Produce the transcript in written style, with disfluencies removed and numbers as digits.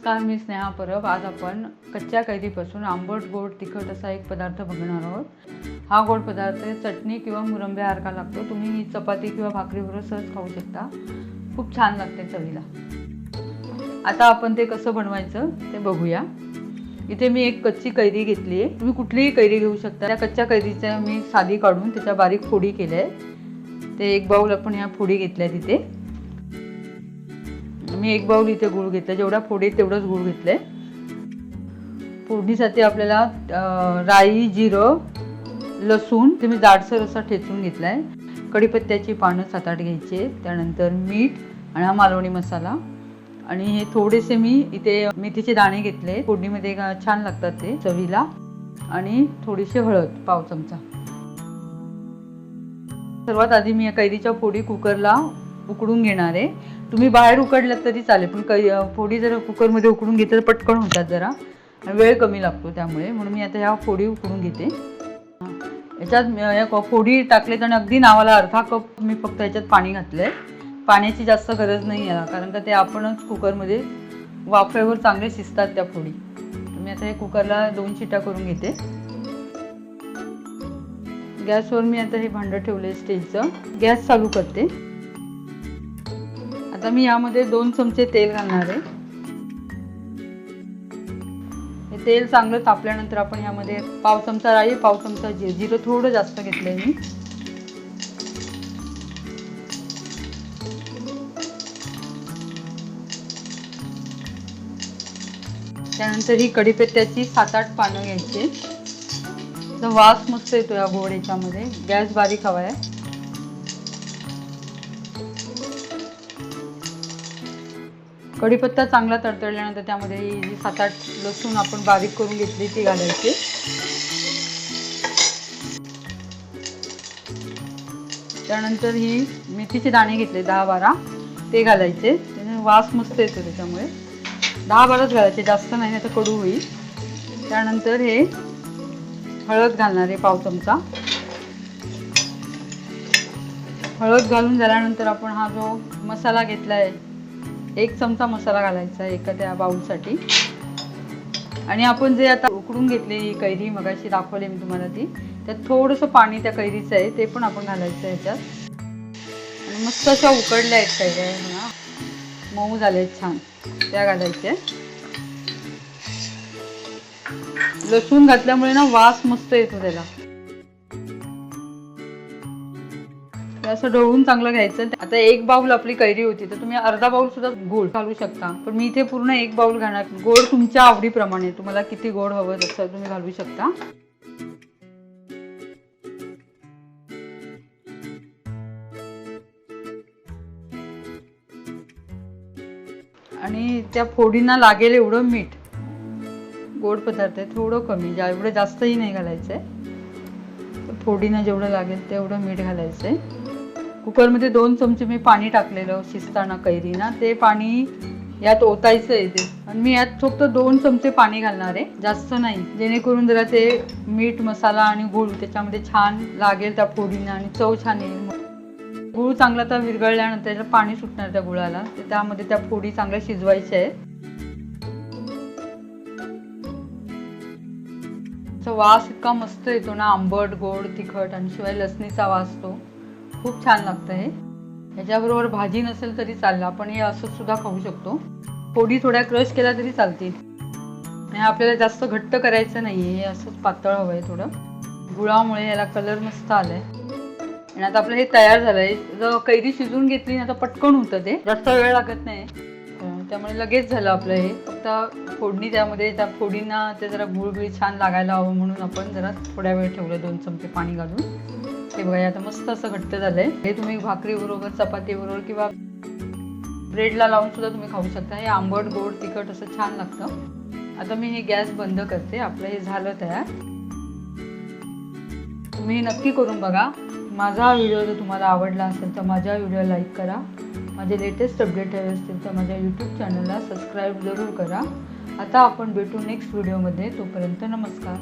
नमस्कार, मी स्नेहा परब। आज आपण कच्च्या कैरीपासून आंबट गोड तिखट असा एक पदार्थ बघणार आहोत। हा गोड पदार्थ चटणी किंवा मुरंब्यासारखा लागतो। तुम्ही चपाती किंवा भाकरीबरोबर सहज खाऊ शकता। खूप छान लागते चवीला। आता आपण ते कसं बनवायचं ते बघूया। इथे मी एक कच्ची कैरी घेतली आहे। तुम्ही कुठलीही कैरी घेऊ शकता। त्या कच्च्या कैरीच्या मी साली काढून त्याच्या बारीक फोडी केल्या आहेत। ते एक बाउल आपण ह्या फोडी घेतल्या तिथे। मी एक बाउल इथे गूळ घेतला, जेवढा फोडी तेवढंच गूळ घेतलंय। फोडणीसाठी आपल्याला राई, जिरं, लसूण ते मी जाडसर असा ठेचून घेतलाय। कढीपत्त्याची पानं 7-8 घ्यायचे, त्यानंतर मीठ आणि हा मालवणी मसाला आणि हे थोडेसे मी इथे मेथीचे दाणे घेतले। फोडणीमध्ये छान लागतात ते चवीला। आणि थोडीशी हळद, पाव चमचा। सर्वात आधी मी या कैरीच्या फोडी कुकरला उकडून घेणार आहे। तुम्ही बाहेर उकडलात तरी चालेल, पण फोडी जर कुकरमध्ये उकडून घेतलं तर पटकन होतात, जरा वेळ कमी लागतो त्यामुळे। म्हणून मी आता ह्या फोडी उकडून घेते। याच्यात या फोडी टाकलेत आणि अगदी नावाला अर्धा कप मी फक्त याच्यात पाणी घातलंय। पाण्याची जास्त गरज नाही आहे, कारण का ते आपणच कुकरमध्ये वाफेवर चांगले शिजतात त्या फोडी। मी आता हे कुकरला 2 शिट्या करून घेते। गॅसवर मी आता हे भांडं ठेवलंय स्टीलचं। गॅस चालू करते। आता मी यामध्ये 2 चमचे तेल घालणार आहे। हे तेल चांगलं तापल्यानंतर आपण यामध्ये पाव चमचा राई, पाव चमचा जिरं थोडं जास्त घेतलंय मी। त्यानंतर ही कढीपत्त्याची 7-8 पानं घ्यायची। तर वास मस्त येतो या गोड याच्यामध्ये। गॅस बारीक हवा आहे। कढीपत्ता चांगला तडतडल्यानंतर त्यामध्ये 7-8 लसूण आपण बारीक करून घेतली ती घालायची। त्यानंतर ही मेथीचे दाणे घेतले 10-12 ते घालायचे। त्याने वास मस्त येतो त्याच्यामुळे। 10-12च घालायचे, जास्त नाही तर कडू होईल। त्यानंतर हे हळद घालणार आहे, पाव चमचा। हळद घालून झाल्यानंतर आपण हा जो मसाला घेतलाय 1 चमचा मसाला घालायचा एका त्या बाउलसाठी। आणि आपण जे आता उकडून घेतली कैरी मगाशी दाखवली मी तुम्हाला ती, त्यात थोडंसं पाणी त्या कैरीचं आहे ते पण आपण घालायचं याच्यात। आणि मस्त अशा उकडल्या आहेत कैऱ्या, ना मऊ झाले छान, त्या घालायच्या। लसूण घातल्यामुळे ना वास मस्त येतो त्याला। असं ढवळून चांगलं घ्यायचं। आता 1 बाउल आपली कैरी होती, तर तुम्ही अर्धा बाउल सुद्धा गोड घालू शकता, पण मी इथे पूर्ण 1 बाउल घालणार। गोड तुमच्या आवडीप्रमाणे, तुम्हाला किती गोड हवं तसं तुम्ही घालू शकता। आणि त्या फोडींना लागेल एवढं मीठ। गोड पदार्थ आहे, थोडं कमी, एवढं जास्तही नाही घालायचंय। फोडींना जेवढं लागेल तेवढं मीठ घालायचंय। कुकरमध्ये 2 चमचे मी पाणी टाकलेलं शिजताना कैरीना, ते पाणी यात ओतायचं आहे ते। आणि मी यात फक्त 2 चमचे पाणी घालणार आहे, जास्त नाही, जेणेकरून जरा ते मीठ, मसाला आणि गूळ त्याच्यामध्ये छान लागेल त्या फोडींना आणि चव छान येईल। गूळ चांगला तर विरघळल्यानंतर त्याला पाणी सुटणार त्या गुळाला, तर त्यामध्ये त्या फोडी चांगल्या शिजवायच्या आहेत। वास इतका मस्त येतो ना, आंबट गोड तिखट, आणि शिवाय लसणीचा वास तो खूप छान लागतं हे। ह्याच्याबरोबर भाजी नसेल तरी चालेल, आपण हे असं सुद्धा खाऊ शकतो। फोडी थोड्या क्रश केल्या तरी चालतील। आणि आपल्याला जास्त घट्ट करायचं नाहीये, हे असंच पातळ हवंय थोडं। गुळामुळे याला कलर मस्त आलाय। आणि आता आपलं हे तयार झालंय। जर कैरी शिजून घेतली ना तर पटकन होतं, ते जास्त वेळ लागत नाही, त्यामुळे लगेच झालं आपलं हे। फक्त फोडणी त्यामध्ये त्या फोडींना ते जरा गुळगुळीत छान लागायला हवं म्हणून आपण जरा थोड्या वेळ ठेवलं 2 चमचे पाणी घालून। हे बघा आता मस्त असं घट्ट झालंय। हे तुम्ही भाकरी बरोबर, चपाती बरोबर किंवा ब्रेडला लावून सुद्धा तुम्ही खाऊ शकता। हे आंबट गोड तिखट असं छान लागतं। आता मी हे गॅस बंद करते। आपलं हे झालं तयार। तुम्ही नक्की करून बघा। माझा व्हिडिओ जर तुम्हाला आवडला असेल तर माझ्या व्हिडिओ लाईक करा। माझे लेटेस्ट अपडेट हवे असतील तर माझ्या यूट्यूब चॅनलला सबस्क्राईब जरूर करा। आता आपण भेटू नेक्स्ट व्हिडिओमध्ये। तोपर्यंत नमस्कार।